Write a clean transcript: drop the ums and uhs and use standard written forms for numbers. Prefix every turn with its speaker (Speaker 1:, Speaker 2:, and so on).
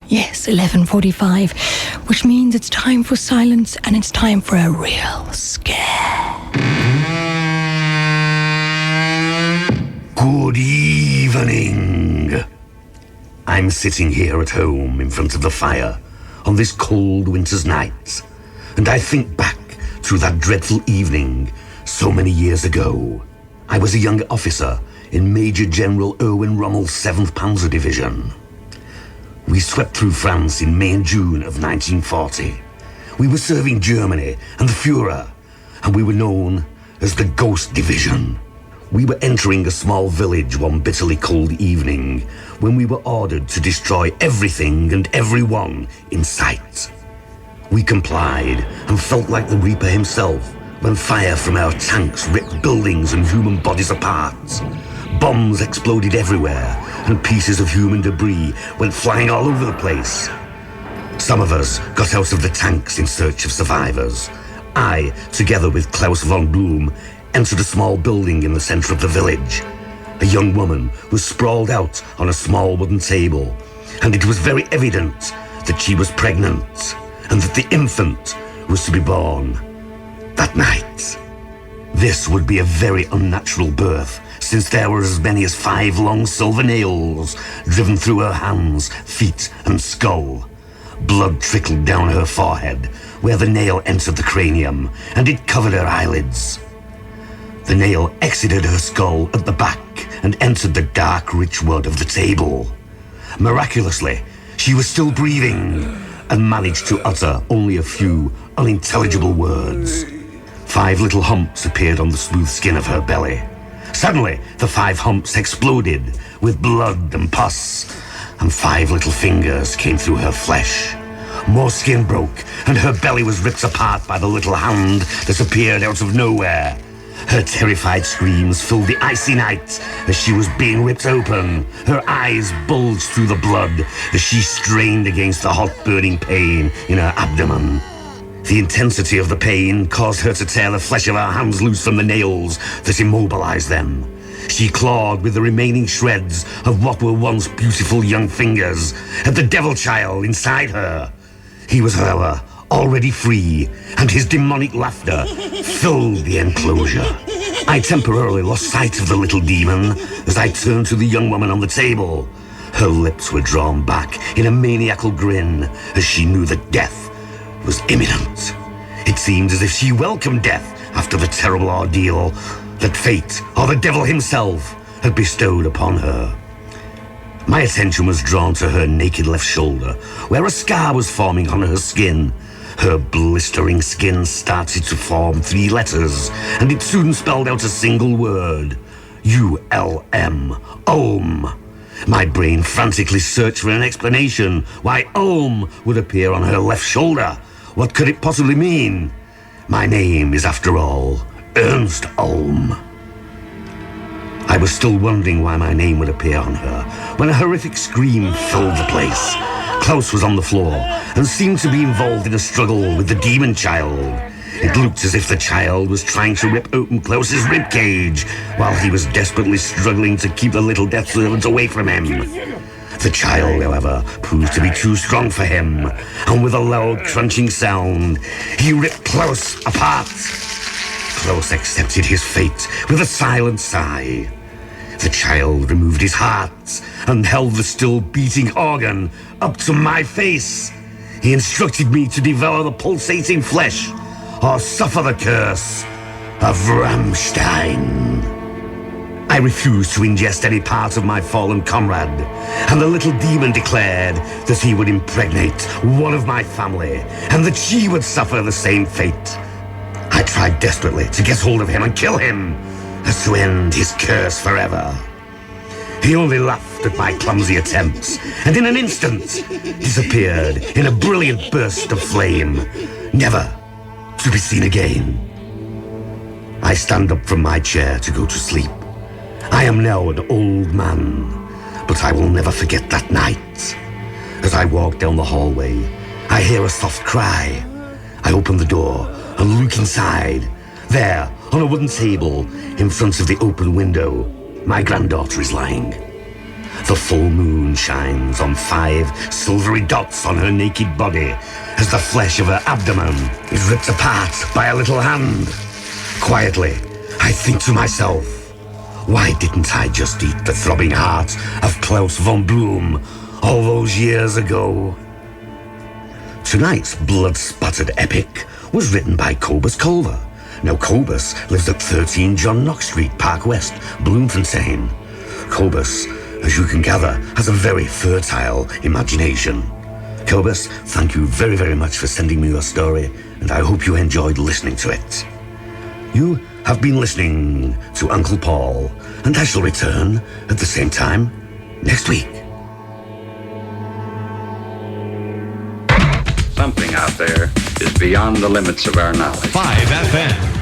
Speaker 1: Yes, 11:45, which means it's time for silence and it's time for a real scare.
Speaker 2: Good evening. I'm sitting here at home in front of the fire on this cold winter's night, and I think back to that dreadful evening so many years ago. I was a young officer in Major General Erwin Rommel's 7th Panzer Division. We swept through France in May and June of 1940. We were serving Germany and the Führer, and we were known as the Ghost Division. We were entering a small village one bitterly cold evening when we were ordered to destroy everything and everyone in sight. We complied and felt like the Reaper himself when fire from our tanks ripped buildings and human bodies apart. Bombs exploded everywhere, and pieces of human debris went flying all over the place. Some of us got out of the tanks in search of survivors. I, together with Klaus von Blum, entered a small building in the center of the village. A young woman was sprawled out on a small wooden table, and it was very evident that she was pregnant, and that the infant was to be born that night. This would be a very unnatural birth, since there were as many as 5 long silver nails driven through her hands, feet, and skull. Blood trickled down her forehead, where the nail entered the cranium, and it covered her eyelids. The nail exited her skull at the back and entered the dark, rich wood of the table. Miraculously, she was still breathing and managed to utter only a few unintelligible words. 5 little humps appeared on the smooth skin of her belly. Suddenly, the 5 humps exploded with blood and pus, and 5 little fingers came through her flesh. More skin broke, and her belly was ripped apart by the little hand that appeared out of nowhere. Her terrified screams filled the icy night as she was being ripped open. Her eyes bulged through the blood as she strained against the hot, burning pain in her abdomen. The intensity of the pain caused her to tear the flesh of her hands loose from the nails that immobilized them. She clawed with the remaining shreds of what were once beautiful young fingers at the devil child inside her. He was, however, already free, and his demonic laughter filled the enclosure. I temporarily lost sight of the little demon as I turned to the young woman on the table. Her lips were drawn back in a maniacal grin as she knew that death was imminent. It seemed as if she welcomed death after the terrible ordeal that fate, or the devil himself, had bestowed upon her. My attention was drawn to her naked left shoulder, where a scar was forming on her skin. Her blistering skin started to form 3 letters, and it soon spelled out a single word: U-L-M, Om. My brain frantically searched for an explanation why Om would appear on her left shoulder. What could it possibly mean? My name is, after all, Ernst Ulm. I was still wondering why my name would appear on her when a horrific scream filled the place. Klaus was on the floor and seemed to be involved in a struggle with the demon child. It looked as if the child was trying to rip open Klaus's ribcage while he was desperately struggling to keep the little death servant away from him. The child, however, proved to be too strong for him, and with a loud crunching sound, he ripped Klaus apart. Klaus accepted his fate with a silent sigh. The child removed his heart and held the still beating organ up to my face. He instructed me to devour the pulsating flesh or suffer the curse of Rammstein. I refused to ingest any part of my fallen comrade, and the little demon declared that he would impregnate one of my family and that she would suffer the same fate. I tried desperately to get hold of him and kill him, as to end his curse forever. He only laughed at my clumsy attempts, and in an instant disappeared in a brilliant burst of flame, never to be seen again. I stand up from my chair to go to sleep. I am now an old man, but I will never forget that night. As I walk down the hallway, I hear a soft cry. I open the door and look inside. There, on a wooden table, in front of the open window, my granddaughter is lying. The full moon shines on 5 silvery dots on her naked body as the flesh of her abdomen is ripped apart by a little hand. Quietly, I think to myself, why didn't I just eat the throbbing heart of Klaus von Bloom all those years ago? Tonight's blood-spattered epic was written by Cobus Culver. Now, Cobus lives at 13 John Knox Street, Park West, Bloemfontein. Cobus, as you can gather, has a very fertile imagination. Cobus, thank you very, very much for sending me your story, and I hope you enjoyed listening to it. You have been listening to Uncle Paul, and I shall return at the same time next week.
Speaker 3: Something out there is beyond the limits of our knowledge.
Speaker 4: 5 FM.